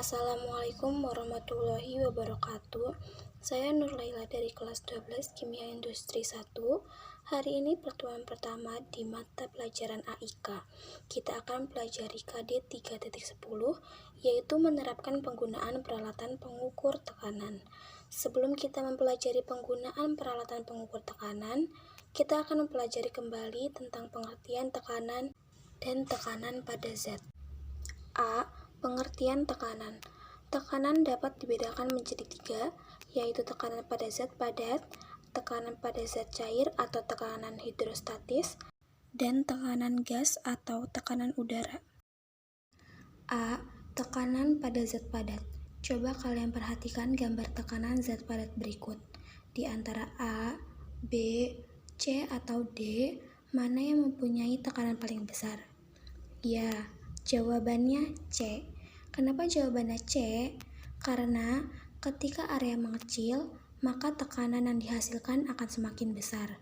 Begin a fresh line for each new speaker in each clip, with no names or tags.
Assalamualaikum warahmatullahi wabarakatuh. Saya Nur Laila dari kelas 12 Kimia Industri 1. Hari ini pertemuan pertama di mata pelajaran AIK. Kita akan pelajari KD 3.10, yaitu menerapkan penggunaan peralatan pengukur tekanan. Sebelum kita mempelajari penggunaan peralatan pengukur tekanan, kita akan mempelajari kembali tentang pengertian tekanan dan tekanan pada zat. A. Pengertian tekanan. Tekanan dapat dibedakan menjadi 3, yaitu tekanan pada zat padat, tekanan pada zat cair atau tekanan hidrostatis, dan tekanan gas atau tekanan udara. A. Tekanan pada zat padat. Coba kalian perhatikan gambar tekanan zat padat berikut. Di antara A, B, C atau D, mana yang mempunyai tekanan paling besar? Ya, jawabannya C. Kenapa jawabannya C? Karena ketika area mengecil, maka tekanan yang dihasilkan akan semakin besar.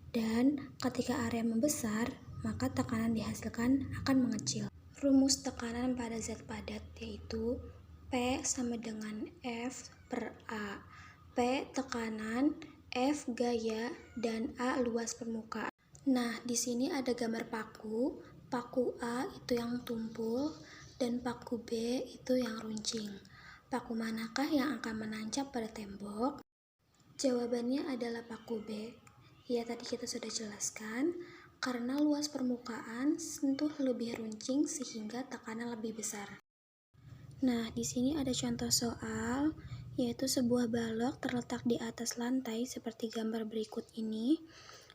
Dan ketika area membesar, maka tekanan dihasilkan akan mengecil. Rumus tekanan pada zat padat yaitu P sama dengan F per A. P tekanan, F gaya, dan A luas permukaan. Nah, di sini ada gambar paku. Paku A itu yang tumpul dan paku B itu yang runcing. Paku manakah yang akan menancap pada tembok? Jawabannya adalah paku B. Ya, tadi kita sudah jelaskan, karena luas permukaan sentuh lebih runcing sehingga tekanan lebih besar. Nah, di sini ada contoh soal, yaitu sebuah balok terletak di atas lantai seperti gambar berikut ini.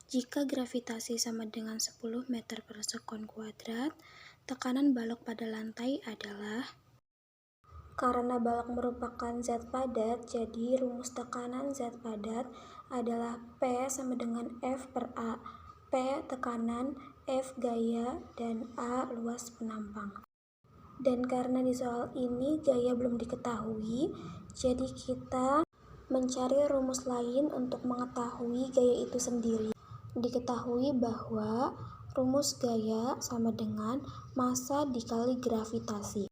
Jika gravitasi sama dengan 10 meter per sekon kuadrat, tekanan balok pada lantai adalah... Karena balok merupakan zat padat, jadi rumus tekanan zat padat adalah P sama dengan F per A. P tekanan, F gaya, dan A luas penampang. Dan karena di soal ini gaya belum diketahui, jadi kita mencari rumus lain untuk mengetahui gaya itu sendiri. Diketahui bahwa rumus gaya sama dengan massa dikali gravitasi.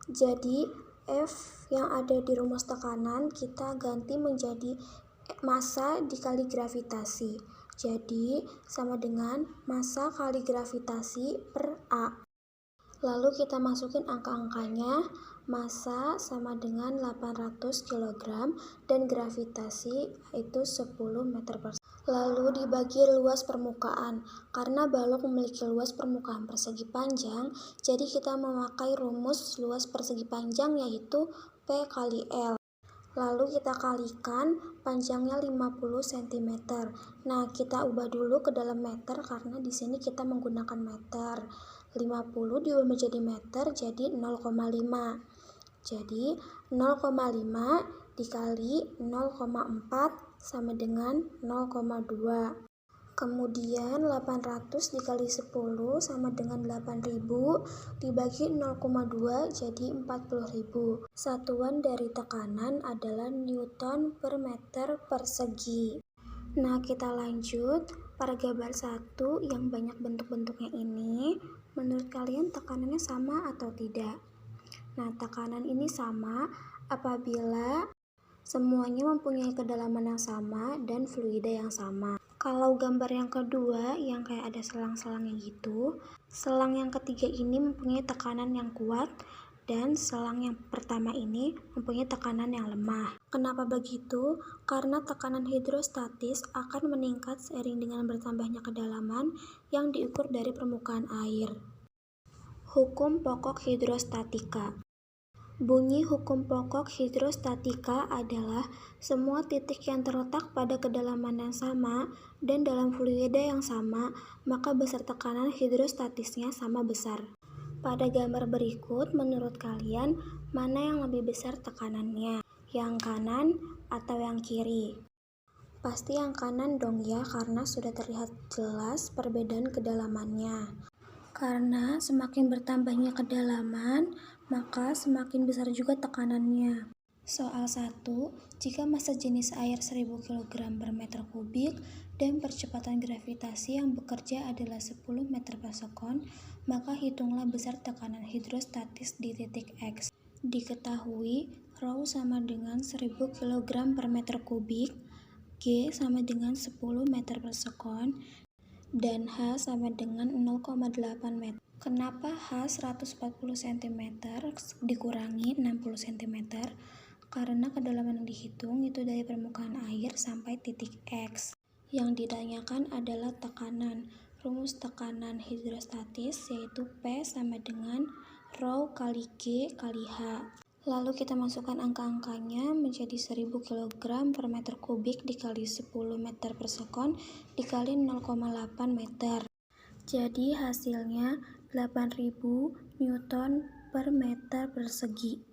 Jadi F yang ada di rumus tekanan kita ganti menjadi massa dikali gravitasi. Jadi sama dengan massa kali gravitasi per A. Lalu kita masukin angka-angkanya. Massa sama dengan 800 kg dan gravitasi itu 10 meter per sekon. Lalu dibagi luas permukaan. Karena balok memiliki luas permukaan persegi panjang, jadi kita memakai rumus luas persegi panjang yaitu P kali L. Lalu kita kalikan panjangnya 50 cm. Nah, kita ubah dulu ke dalam meter karena di sini kita menggunakan meter. 50 diubah menjadi meter jadi 0,5. Jadi 0,5 dikali 0,4 sama dengan 0,2. Kemudian 800 dikali 10 sama dengan 8.000 dibagi 0,2 jadi 40.000. Satuan dari tekanan adalah Newton per meter persegi. Nah, kita lanjut pada gambar 1 yang banyak bentuk-bentuknya ini. Menurut kalian tekanannya sama atau tidak? Nah, tekanan ini sama apabila semuanya mempunyai kedalaman yang sama dan fluida yang sama. Kalau gambar yang kedua yang kayak ada selang-selangnya gitu, selang yang ketiga ini mempunyai tekanan yang kuat dan selang yang pertama ini mempunyai tekanan yang lemah. Kenapa begitu? Karena tekanan hidrostatis akan meningkat seiring dengan bertambahnya kedalaman yang diukur dari permukaan air. Hukum pokok hidrostatika. Bunyi hukum pokok hidrostatika adalah semua titik yang terletak pada kedalaman yang sama dan dalam fluida yang sama, maka besar tekanan hidrostatisnya sama besar. Pada gambar berikut, menurut kalian, mana yang lebih besar tekanannya? Yang kanan atau yang kiri? Pasti yang kanan dong ya, karena sudah terlihat jelas perbedaan kedalamannya. Karena semakin bertambahnya kedalaman, maka semakin besar juga tekanannya. Soal 1, jika massa jenis air 1000 kg per meter kubik dan percepatan gravitasi yang bekerja adalah 10 meter per sekon, maka hitunglah besar tekanan hidrostatis di titik X. Diketahui Rho sama dengan 1000 kg per meter kubik, G sama dengan 10 meter per sekon, dan H sama dengan 0,8 meter. Kenapa H 140 cm dikurangi 60 cm? Karena kedalaman yang dihitung itu dari permukaan air sampai titik X. Yang ditanyakan adalah tekanan. Rumus tekanan hidrostatis yaitu P sama dengan Rho kali G kali H. Lalu kita masukkan angka-angkanya menjadi 1000 kg per meter kubik dikali 10 meter per sekon dikali 0,8 meter. Jadi hasilnya 8000 Newton per meter persegi.